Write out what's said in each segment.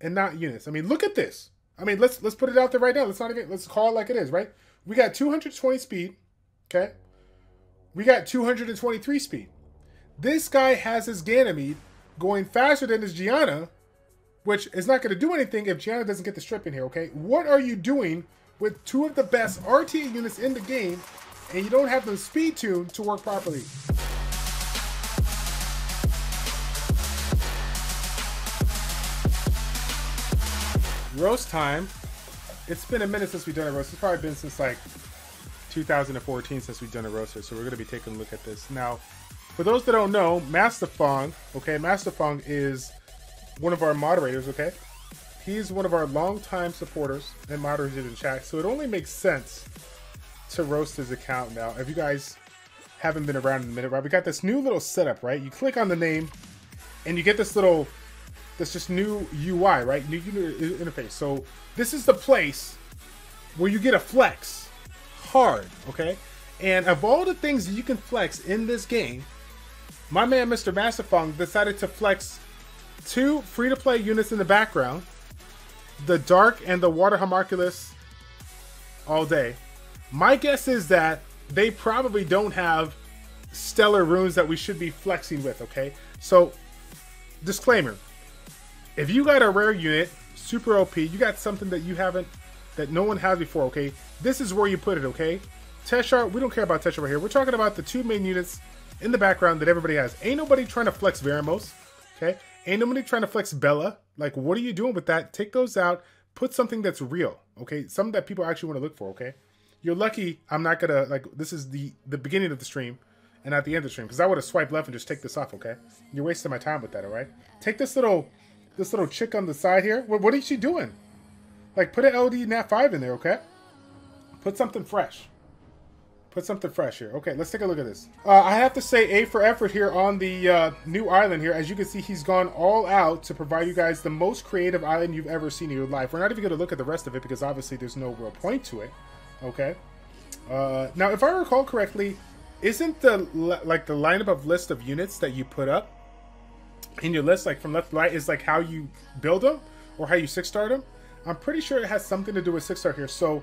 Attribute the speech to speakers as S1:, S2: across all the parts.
S1: and not units. I mean, look at this. I mean, let's put it out there right now. Let's call it like it is, right? We got 220 speed, okay? We got 223 speed. This guy has his Ganymede going faster than his Gianna, which is not going to do anything if Gianna doesn't get the strip in here, okay? What are you doing with two of the best RTA units in the game and you don't have them speed tuned to work properly? Roast time. It's been a minute since we've done a roast. It's probably been since like 2014 since we've done a roaster, so we're going to be taking a look at this. Now, for those that don't know, Master Fong, okay, Master Fong is one of our moderators, okay? He's one of our longtime supporters and moderators in chat, so it only makes sense to roast his account now. If you guys haven't been around in a minute, right? We got this new little setup, right? You click on the name, and you get this little, this just new UI, right? New interface. So this is the place where you get a flex hard, okay? And of all the things that you can flex in this game, my man Mr. Master Fong decided to flex two free-to-play units in the background, the Dark and the Water Homunculus, all day. My guess is that they probably don't have stellar runes that we should be flexing with, okay? So, disclaimer. If you got a rare unit, super OP, you got something that you haven't, that no one has before, okay? This is where you put it, okay? Teshar, we don't care about Teshar right here. We're talking about the two main units in the background that everybody has. Ain't nobody trying to flex Veramos, okay? Ain't nobody trying to flex Bella. Like, what are you doing with that? Take those out. Put something that's real, okay? Something that people actually want to look for, okay? You're lucky I'm not going to, like, this is the beginning of the stream and not the end of the stream, because I would have swiped left and just take this off, okay? You're wasting my time with that, all right? Take this little chick on the side here. What is she doing? Like, put an LD Nat 5 in there, okay? Put something fresh. Put something fresh here. Okay, let's take a look at this. I have to say A for effort here on the new island here. As you can see, he's gone all out to provide you guys the most creative island you've ever seen in your life. We're not even going to look at the rest of it because obviously there's no real point to it. Okay. Now, if I recall correctly, isn't the lineup of list of units that you put up in your list, like from left to right, is like how you build them or how you 6-star them? I'm pretty sure it has something to do with 6-star here. So,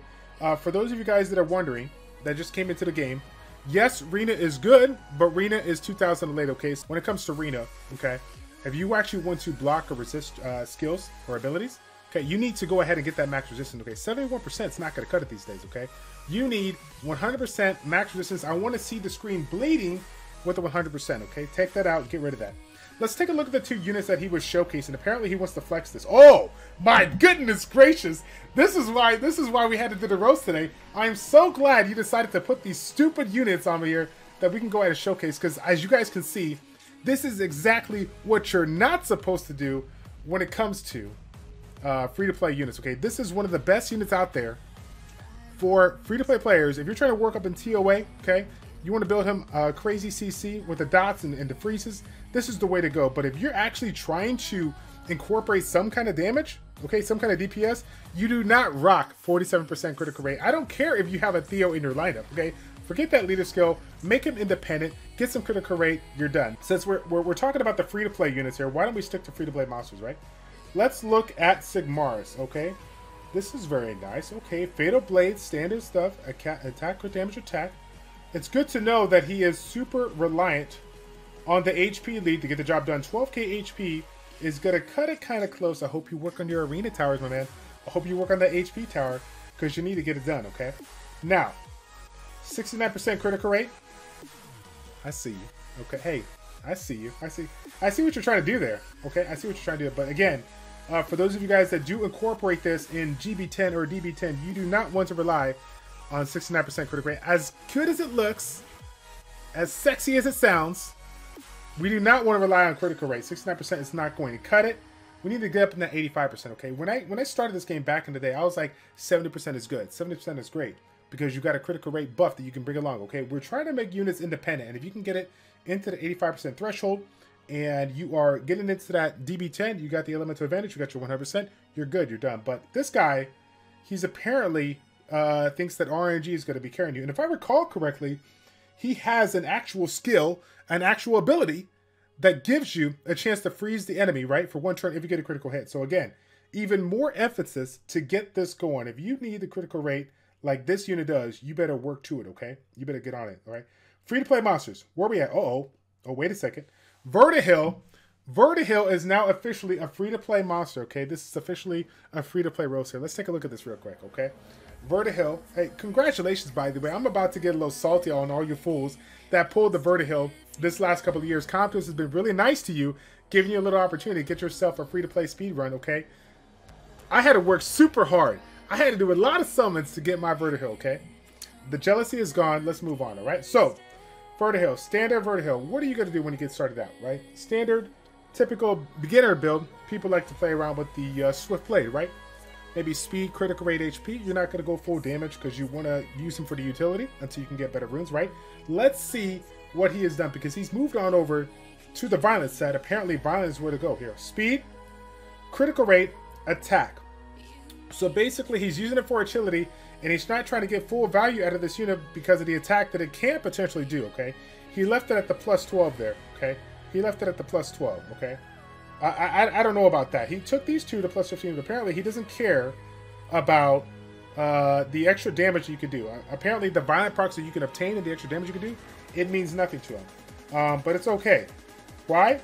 S1: for those of you guys that are wondering, that just came into the game, yes, Rena is good, but Rena is 2000 late, okay? So when it comes to Rena, okay, if you actually want to block or resist skills or abilities, okay, you need to go ahead and get that max resistance, okay? 71% is not going to cut it these days, okay? You need 100% max resistance. I want to see the screen bleeding with the 100%, okay? Take that out, get rid of that. Let's take a look at the two units that he was showcasing. Apparently, he wants to flex this. Oh, my goodness gracious. This is why we had to do the roast today. I'm so glad you decided to put these stupid units on here that we can go ahead and showcase, because as you guys can see, this is exactly what you're not supposed to do when it comes to free-to-play units, okay? This is one of the best units out there for free-to-play players. If you're trying to work up in TOA, okay, you want to build him crazy CC with the dots and the freezes, this is the way to go. But if you're actually trying to incorporate some kind of damage, okay, some kind of DPS, you do not rock 47% critical rate. I don't care if you have a Theo in your lineup, okay? Forget that leader skill, make him independent, get some critical rate, you're done. Since we're talking about the free-to-play units here, why don't we stick to free-to-play monsters, right? Let's look at Sigmarus, okay? This is very nice, okay? Fatal Blade, standard stuff, attack or damage attack. It's good to know that he is super reliant on the HP lead to get the job done. 12k HP is going to cut it kind of close. I hope you work on your arena towers, my man. I hope you work on that HP tower because you need to get it done, okay? Now, 69% critical rate. I see you. Okay, hey, I see you. I see what you're trying to do there, okay? I see what you're trying to do. But again, for those of you guys that do incorporate this in GB10 or DB10, you do not want to rely on 69% critical rate. As good as it looks, as sexy as it sounds, we do not want to rely on critical rate. 69% is not going to cut it. We need to get up in that 85%, okay? When I started this game back in the day, I was like, 70% is good. 70% is great because you got a critical rate buff that you can bring along, okay? We're trying to make units independent, and if you can get it into the 85% threshold and you are getting into that DB10, you got the elemental advantage, you got your 100%, you're good, you're done. But this guy, he's apparently thinks that RNG is going to be carrying you. And if I recall correctly, he has an actual skill, an actual ability that gives you a chance to freeze the enemy, right, for one turn if you get a critical hit. So again, even more emphasis to get this going. If you need the critical rate like this unit does, you better work to it, okay? You better get on it, all right? Free-to-play monsters. Where are we at? Oh, wait a second. Vertihill. Vertihill is now officially a free-to-play monster, okay? This is officially a free-to-play roaster. Let's take a look at this real quick, okay? Vertihill. Hey, congratulations, by the way. I'm about to get a little salty on all you fools that pulled the Vertihill this last couple of years. Comptos has been really nice to you, giving you a little opportunity to get yourself a free-to-play speed run, okay? I had to work super hard. I had to do a lot of summons to get my Vertihill, okay? The jealousy is gone. Let's move on, all right? So, Vertihill, standard Vertihill. What are you going to do when you get started out, right? Standard, typical beginner build. People like to play around with the Swift Blade, right? Maybe speed, critical rate, HP. You're not going to go full damage because you want to use him for the utility until you can get better runes, right? Let's see what he has done because he's moved on over to the violence set. Apparently, violence is where to go here. Speed, critical rate, attack. So basically, he's using it for utility, and he's not trying to get full value out of this unit because of the attack that it can potentially do, okay? He left it at the plus 12 there, okay? He left it at the plus 12, okay? I don't know about that. He took these two to plus 15, but apparently he doesn't care about the extra damage you can do. Apparently, the violent procs that you can obtain and the extra damage you can do, it means nothing to him. But it's okay. Why?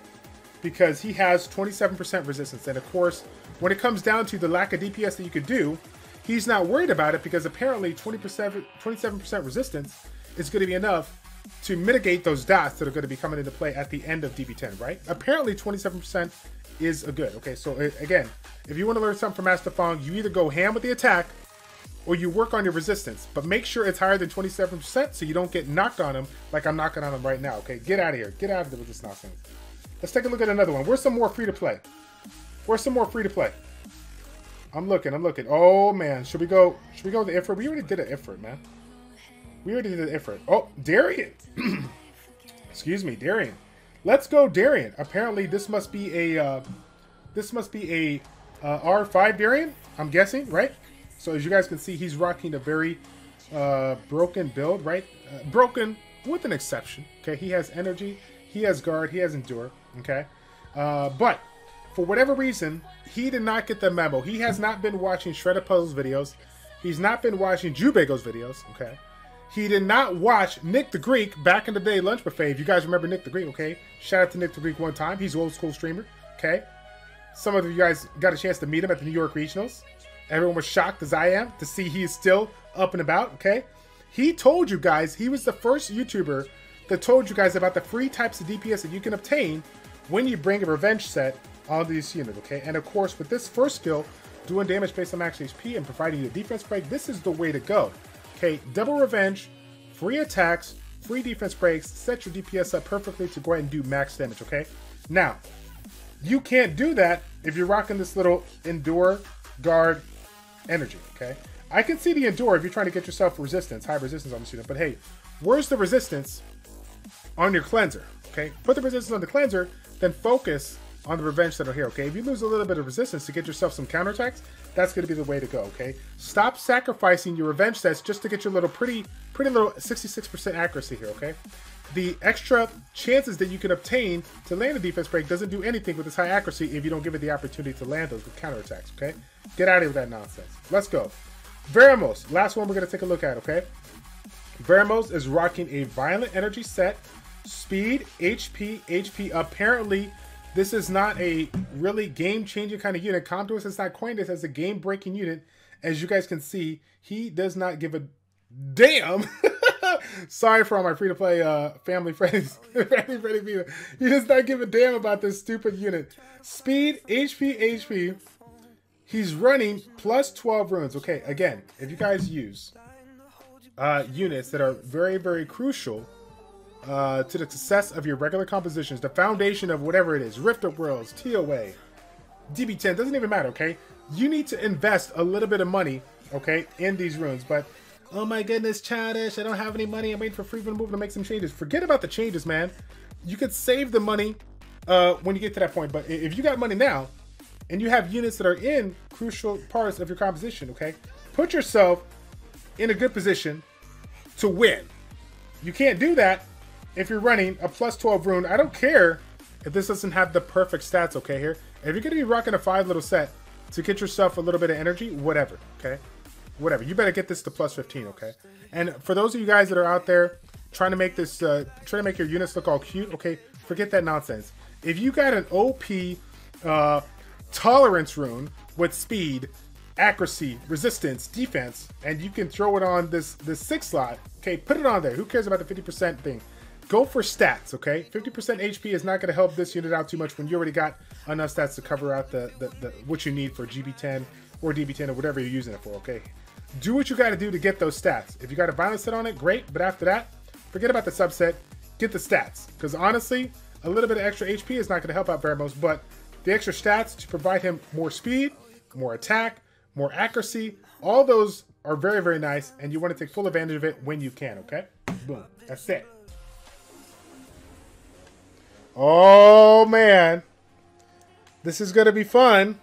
S1: Because he has 27% resistance. And of course, when it comes down to the lack of DPS that you could do, he's not worried about it because apparently 27% resistance is going to be enough to mitigate those dots that are going to be coming into play at the end of DB10, right? Apparently 27% is a good. Okay, so again, if you want to learn something from Master Fong, you either go ham with the attack or you work on your resistance, but make sure it's higher than 27% so you don't get knocked on him like I'm knocking on him right now, okay? Get out of here. Get out of there with this nonsense. Let's take a look at another one. Where's some more free-to-play? Where's some more free-to-play? I'm looking. Oh, man. Should we go with the Ifrit? We already did an Ifrit, man. We already did an Ifrit. Oh, Darian. Excuse me, Darian. Let's go, Darian. Apparently, this must be a R5 Darian, I'm guessing, right? So as you guys can see, he's rocking a very broken build, right? Broken with an exception. Okay, he has energy, he has guard, he has endure. Okay, but for whatever reason, he did not get the memo. He has not been watching Shredder Puzzle's videos. He's not been watching Jubago's videos. Okay, he did not watch Nick the Greek back in the day lunch buffet. If you guys remember Nick the Greek, okay, shout out to Nick the Greek one time. He's an old school streamer. Okay, some of you guys got a chance to meet him at the New York Regionals. Everyone was shocked, as I am, to see he is still up and about, okay? He told you guys, he was the first YouTuber that told you guys about the free types of DPS that you can obtain when you bring a revenge set onto this unit, okay? And of course, with this first skill, doing damage based on max HP and providing you a defense break, this is the way to go, okay? Double revenge, free attacks, free defense breaks, set your DPS up perfectly to go ahead and do max damage, okay? Now, you can't do that if you're rocking this little Endure, Guard, Energy, okay? I can see the Endure if you're trying to get yourself resistance, high resistance on the unit, but hey, where's the resistance on your cleanser, okay? Put the resistance on the cleanser, then focus on the revenge that are here, okay? If you lose a little bit of resistance to get yourself some counterattacks, that's going to be the way to go, okay? Stop sacrificing your revenge sets just to get your little pretty little 66% accuracy here, okay? The extra chances that you can obtain to land a defense break doesn't do anything with this high accuracy if you don't give it the opportunity to land those with counterattacks, okay? Get out of here with that nonsense. Let's go. Veramos, last one we're going to take a look at, okay? Veramos is rocking a violent energy set, speed, HP. Apparently, this is not a really game-changing kind of unit. Comptos has not coined this as a game-breaking unit. As you guys can see, he does not give a damn. Sorry for all my free-to-play family friends. He does not give a damn about this stupid unit. Speed, HP. He's running plus 12 runes. Okay, again, if you guys use units that are very, very crucial to the success of your regular compositions, the foundation of whatever it is, Rift of Worlds, TOA, DB10, doesn't even matter, okay? You need to invest a little bit of money, okay, in these runes, but oh my goodness, Childish, I don't have any money. I'm waiting for Freedom Move to make some changes. Forget about the changes, man. You could save the money when you get to that point. But if you got money now and you have units that are in crucial parts of your composition, okay, put yourself in a good position to win. You can't do that if you're running a plus 12 rune. I don't care if this doesn't have the perfect stats, okay, here. If you're going to be rocking a 5 little set, to get yourself a little bit of energy, whatever, okay? Whatever. You better get this to plus 15, okay? And for those of you guys that are out there trying to make this, trying to make your units look all cute, okay, forget that nonsense. If you got an OP tolerance rune with speed, accuracy, resistance, defense, and you can throw it on this 6 slot, okay, put it on there. Who cares about the 50% thing? Go for stats, okay? 50% HP is not going to help this unit out too much when you already got enough stats to cover out the what you need for GB10 or DB10 or whatever you're using it for, okay? Do what you got to do to get those stats. If you got a violence set on it, great. But after that, forget about the subset. Get the stats. Because honestly, a little bit of extra HP is not going to help out very much. But the extra stats to provide him more speed, more attack, more accuracy, all those are very, very nice. And you want to take full advantage of it when you can, okay? Boom. That's it. Oh, man. This is going to be fun.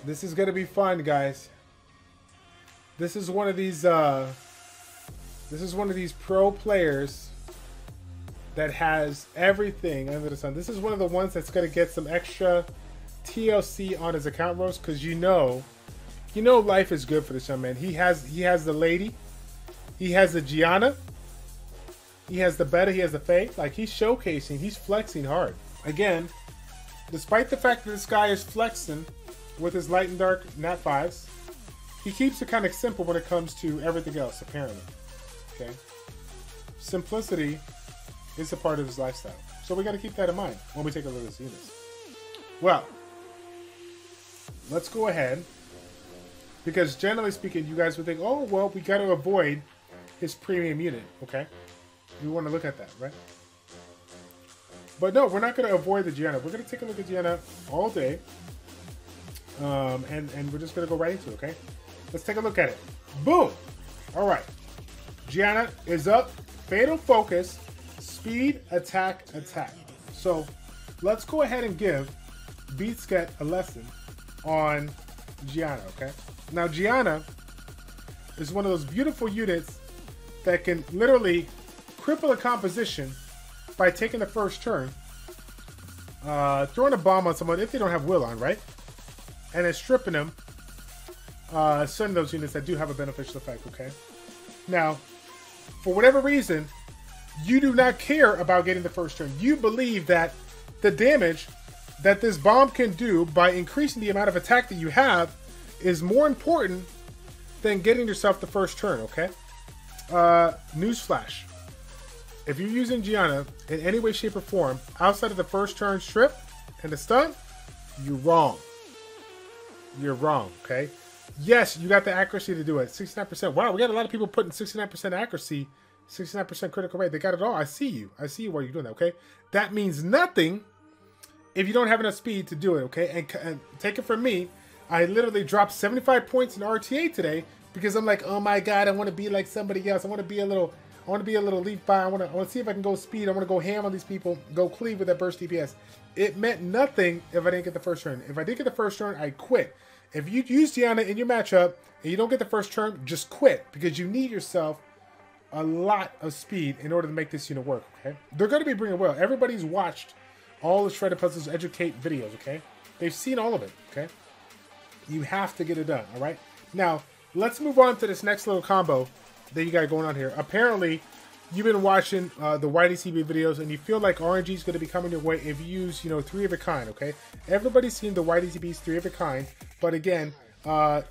S1: This is going to be fun, guys. This is one of these pro players that has everything under the sun. This is one of the ones that's going to get some extra TLC on his account, Rose, because you know life is good for this young man. He has the lady. He has the Gianna. He has the Beta, he has the Faye. Like, he's showcasing, he's flexing hard. Again, despite the fact that this guy is flexing with his light and dark nat 5s, he keeps it kind of simple when it comes to everything else, apparently. Okay? Simplicity is a part of his lifestyle. So we got to keep that in mind when we take a look at this unit. Well, let's go ahead. Because generally speaking, you guys would think, oh, well, we got to avoid his premium unit, okay? We want to look at that, right? But no, we're not going to avoid the Gianna. We're going to take a look at Gianna all day. And we're just going to go right into it, okay? Let's take a look at it. Boom! All right. Gianna is up. Fatal Focus. Speed, attack, attack. So let's go ahead and give Beatsket a lesson on Gianna, okay? Now, Gianna is one of those beautiful units that can literally cripple a composition by taking the first turn, throwing a bomb on someone if they don't have will on, right? And then stripping them, certain of those units that do have a beneficial effect, okay? Now, for whatever reason, you do not care about getting the first turn. You believe that the damage that this bomb can do by increasing the amount of attack that you have is more important than getting yourself the first turn, okay? Newsflash. If you're using Gianna in any way, shape, or form outside of the first turn strip and the stun, you're wrong. You're wrong, okay? Yes, you got the accuracy to do it. 69%. Wow, we got a lot of people putting 69% accuracy, 69% critical rate. They got it all. I see you. I see you while you're doing that, okay? That means nothing if you don't have enough speed to do it, okay? And take it from me, I literally dropped 75 points in RTA today because I'm like, oh my God, I want to be like somebody else. I want to be a little leaf by. I want to see if I can go speed. I want to go ham on these people, go cleave with that burst DPS. It meant nothing if I didn't get the first turn. If I did get the first turn, I quit. If you use Gianna in your matchup and you don't get the first turn, just quit because you need yourself a lot of speed in order to make this unit work, okay? They're going to be bringing well. Everybody's watched all the Shredded Puzzles Educate videos, okay? They've seen all of it, okay? You have to get it done, all right? Now, let's move on to this next little combo that you got going on here. Apparently, you've been watching the YDCB videos and you feel like RNG is going to be coming your way if you use, 3 of a kind, okay? Everybody's seen the YDCB's 3 of a kind, but again,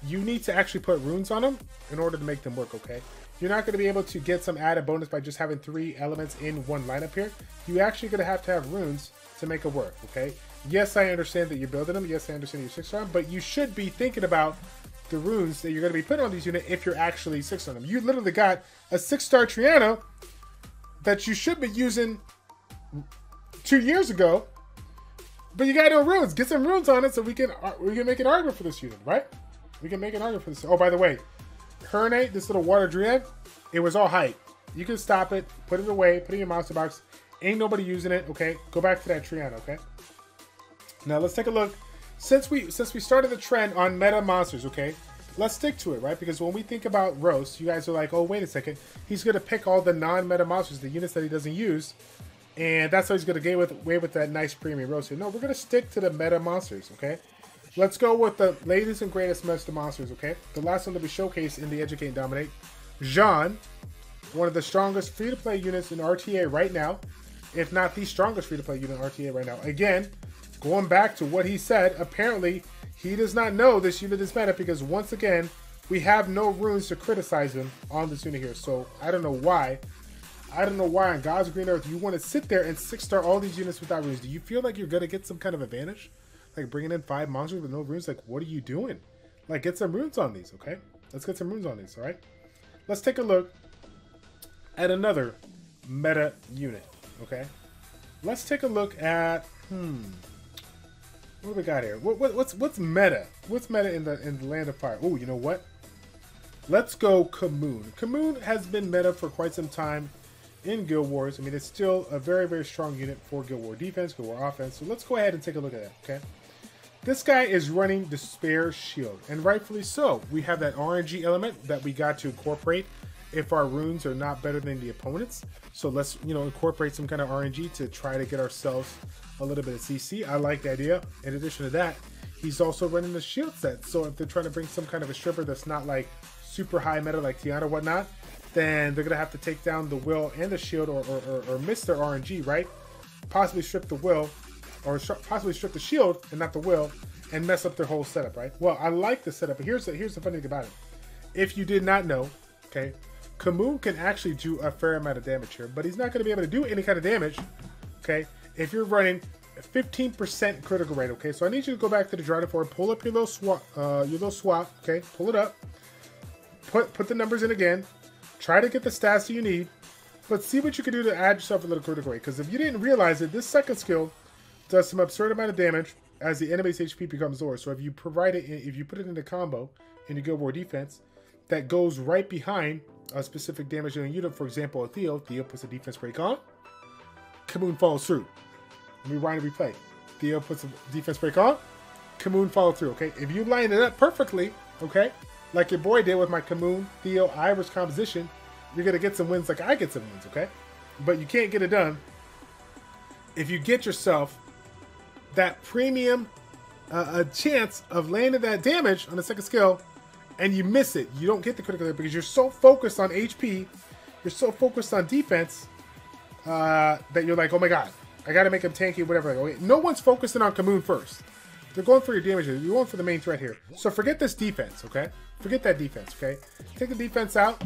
S1: you need to actually put runes on them in order to make them work, okay? You're not going to be able to get some added bonus by just having 3 elements in one lineup here. You're actually going to have runes to make it work, okay? Yes, I understand that you're building them. Yes, I understand you're 6-star, but you should be thinking about the runes that you're going to be putting on these units if you're actually 6 on them. You literally got a 6-star Triana that you should be using 2 years ago, but you got no runes. Get some runes on it so we can make an argument for this unit, right? We can make an argument for this. Oh, by the way, Hernate, this little water Dread, it was all hype. You can stop it, put it away, put it in your monster box. Ain't nobody using it, okay? Go back to that Triana, okay? Now let's take a look. Since we started the trend on meta monsters, okay, let's stick to it, right? Because when we think about Roast, you guys are like, oh, wait a second. He's going to pick all the non-meta monsters, the units that he doesn't use, And that's how he's going to get away with that nice premium roast here. No, we're going to stick to the meta monsters, okay? Let's go with the latest and greatest meta monsters, okay? The last one that we showcased in the Educate and Dominate. Jean, one of the strongest free-to-play units in RTA right now, if not the strongest free-to-play unit in RTA right now. Again, going back to what he said, apparently he does not know this unit is meta because once again, we have no runes to criticize him on this unit here. So I don't know why. I don't know why on God's green earth you want to sit there and 6-star all these units without runes. Do you feel like you're going to get some kind of advantage? Like bringing in 5 monsters with no runes? Like, what are you doing? Like, get some runes on these, okay? Let's get some runes on these, all right? Let's take a look at another meta unit, okay? Let's take a look at, what do we got here? What's meta? What's meta in the Land of Fire? Oh, you know what? Let's go Kamoon. Kamoon has been meta for quite some time in Guild Wars. I mean, it's still a very, very strong unit for Guild War defense, Guild War offense. So let's go ahead and take a look at that, okay? This guy is running Despair Shield, and rightfully so. We have that RNG element that we got to incorporate if our runes are not better than the opponents. So let's, incorporate some kind of RNG to try to get ourselves a little bit of CC. I like the idea. In addition to that, he's also running the shield set. So if they're trying to bring some kind of a stripper that's not like super high meta like Tiana or whatnot, then they're going to have to take down the will and the shield or miss their RNG, right? Possibly strip the will or possibly strip the shield and not the will and mess up their whole setup, right? Well, I like the setup, but here's the funny thing about it. If you did not know, okay, Kamoon can actually do a fair amount of damage here, but he's not going to be able to do any kind of damage, okay, if you're running 15% critical rate, okay? So I need you to go back to the Dryden Ford, pull up your little swap, okay? Pull it up, put the numbers in again, try to get the stats that you need, but see what you can do to add yourself a little critical rate, because if you didn't realize it, this second skill does some absurd amount of damage as the enemy's HP becomes lower. So if you put it in a combo in your Guild War defense, that goes right behind a specific damage in a unit. For example, a Theo puts a defense break on, Kamoon follows through. Rewind and replay. Theo puts a defense break on, Kamoon follows through, okay? If you line it up perfectly, okay, like your boy did with my Kamoon, Theo, Irish composition, you're going to get some wins like I get some wins, okay? But you can't get it done if you get yourself that premium a chance of landing that damage on the second skill and you miss it. You don't get the critical hit because you're so focused on HP, you're so focused on defense that you're like, oh my god, I got to make him tanky, whatever. Like, okay, no one's focusing on Kamoon first. They're going for your damage. You're going for the main threat here. So forget this defense, okay? Forget that defense, okay? Take the defense out,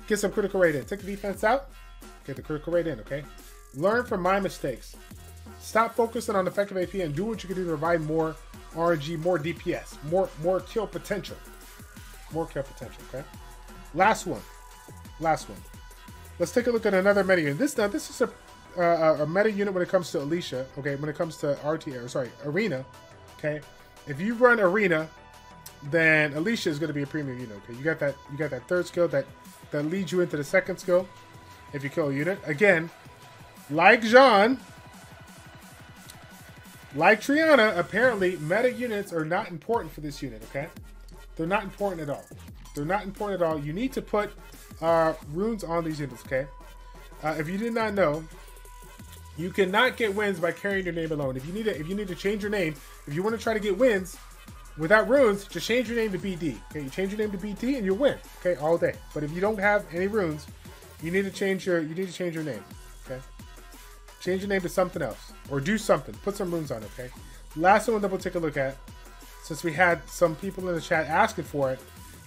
S1: get some critical rate in. Take the defense out, get the critical rate in, okay? Learn from my mistakes. Stop focusing on effective AP and do what you can do to provide more RNG, more DPS, more kill potential. More kill potential, okay? Last one. Let's take a look at another meta unit. This is a meta unit when it comes to Alicia, okay? When it comes to Arena, okay? If you run Arena, then Alicia is going to be a premium unit, okay? You got that third skill that leads you into the second skill if you kill a unit. Again, like Jean, like Triana, apparently meta units are not important for this unit, okay? They're not important at all. They're not important at all. You need to put runes on these units, okay? If you did not know, you cannot get wins by carrying your name alone. If you need to change your name, if you want to try to get wins without runes, just change your name to BD. Okay, you change your name to BD and you'll win. Okay, all day. But if you don't have any runes, you need to change your name. Okay, change your name to something else or do something. Put some runes on it. Okay. Last one that we'll take a look at, since we had some people in the chat asking for it.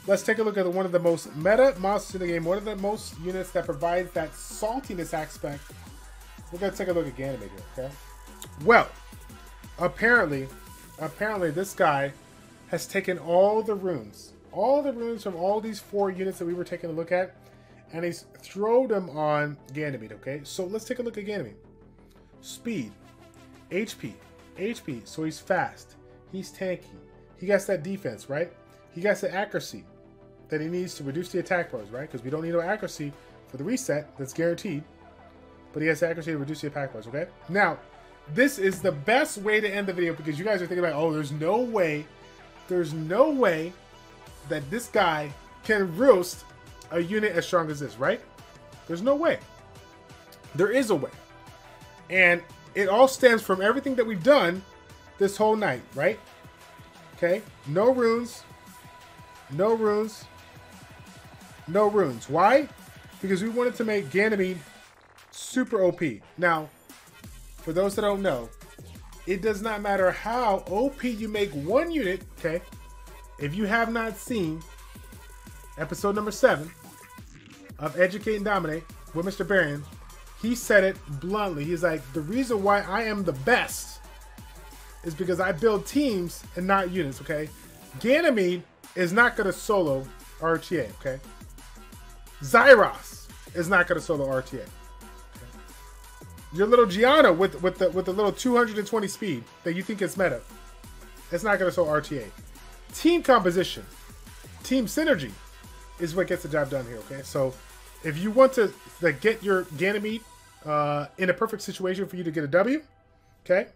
S1: Let's take a look at one of the most meta monsters in the game. One of the most units that provides that saltiness aspect. We're gonna take a look at Ganymede here. Okay. Well, apparently this guy has taken all the runes from all these 4 units that we were taking a look at, and he's thrown them on Ganymede, okay? So let's take a look at Ganymede. Speed, HP, so he's fast, he's tanky, he gets that defense, right? He gets the accuracy that he needs to reduce the attack bars, right? Because we don't need no accuracy for the reset, that's guaranteed, but he has the accuracy to reduce the attack bars, okay? Now, this is the best way to end the video because you guys are thinking about, oh, there's no way that this guy can roast a unit as strong as this, right? There's no way. There is a way. And it all stems from everything that we've done this whole night, right? Okay, no runes, no runes, no runes. Why? Because we wanted to make Ganymede super OP. Now, for those that don't know, it does not matter how OP you make one unit, okay? If you have not seen episode number 7 of Educate and Dominate with Mr. Barian, he said it bluntly. He's like, the reason why I am the best is because I build teams and not units, okay? Ganymede is not going to solo RTA, okay? Zyros is not going to solo RTA. Okay? Your little Gianna with the little 220 speed that you think is meta, it's not going to solo RTA. Team composition, team synergy is what gets the job done here, okay? So if you want to like, get your Ganymede in a perfect situation for you to get a W, okay,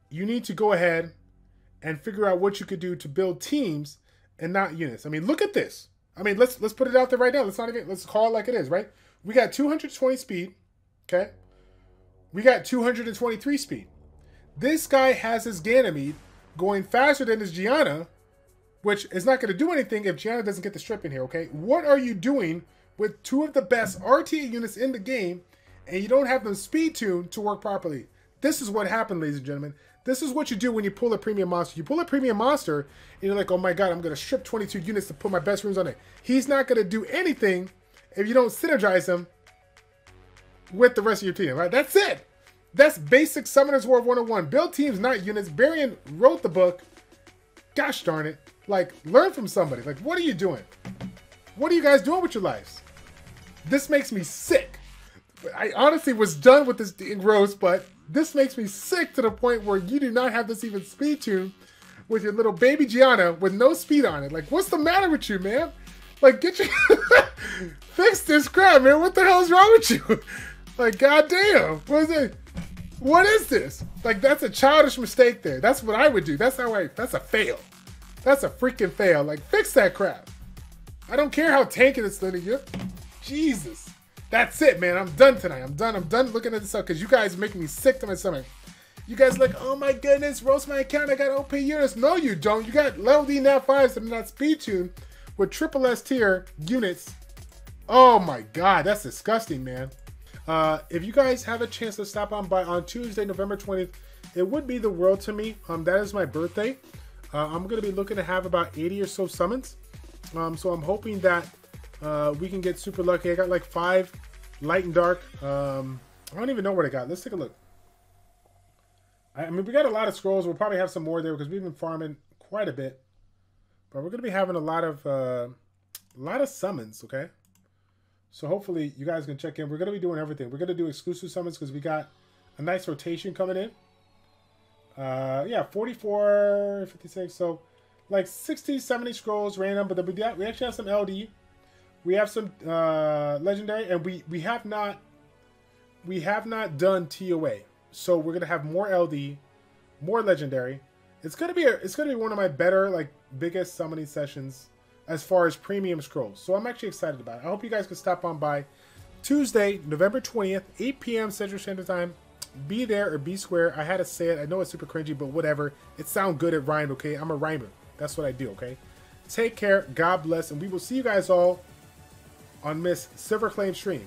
S1: you need to go ahead and figure out what you could do to build teams and not units. I mean, look at this. I mean, let's put it out there right now. Let's call it like it is, right? We got 220 speed, okay? We got 223 speed. This guy has his Ganymede going faster than his Gianna, which is not going to do anything if Gianna doesn't get the strip in here, okay? What are you doing with two of the best RTA units in the game and you don't have them speed tuned to work properly? This is what happened, ladies and gentlemen. This is what you do when you pull a premium monster. You pull a premium monster, and you're like, oh my god, I'm going to strip 22 units to put my best runes on it. He's not going to do anything if you don't synergize him with the rest of your team, right? That's it. That's basic Summoners War 101. Build teams, not units. Barian wrote the book. Gosh darn it. Like, learn from somebody. Like, what are you doing? What are you guys doing with your lives? This makes me sick. I honestly was done with this roast, but this makes me sick to the point where you do not have this even speed tune with your little baby Gianna with no speed on it. Like, what's the matter with you, man? Like, get your... fix this crap, man. What the hell is wrong with you? Like, goddamn. What is it? What is this? Like, that's a childish mistake there. That's what I would do. That's a fail. That's a freaking fail. Like, fix that crap. I don't care how tanky it's letting you. Jesus. That's it, man. I'm done tonight. I'm done looking at this stuff because you guys are making me sick to my stomach. You guys are like, oh my goodness, roast my account. I got OP units. No, you don't. You got level D nat 5s that are not speed tuned with triple S tier units. Oh my god, that's disgusting, man. If you guys have a chance to stop on by on Tuesday, November 20th, it would be the world to me. That is my birthday. I'm going to be looking to have about 80 or so summons. So I'm hoping that we can get super lucky. I got like 5 light and dark. I don't even know what I got. Let's take a look. I mean, we got a lot of scrolls. We'll probably have some more there because we've been farming quite a bit. But we're going to be having a lot of summons, okay? So hopefully you guys can check in. We're going to be doing everything. We're going to do exclusive summons because we got a nice rotation coming in. Yeah, 44, 56. So like 60, 70 scrolls random. But then we actually have some LD. We have some legendary, and we have not done TOA. So we're gonna have more LD, more legendary. It's gonna be one of my better, like, biggest summoning sessions as far as premium scrolls. So I'm actually excited about it. I hope you guys can stop on by Tuesday, November 20th, 8 p.m. Central Standard Time. Be there or be square. I had to say it. I know it's super cringy, but whatever. It sounds good at rhyme, okay? I'm a rhymer. That's what I do, okay? Take care. God bless, and we will see you guys all on Miss Silverclaim stream.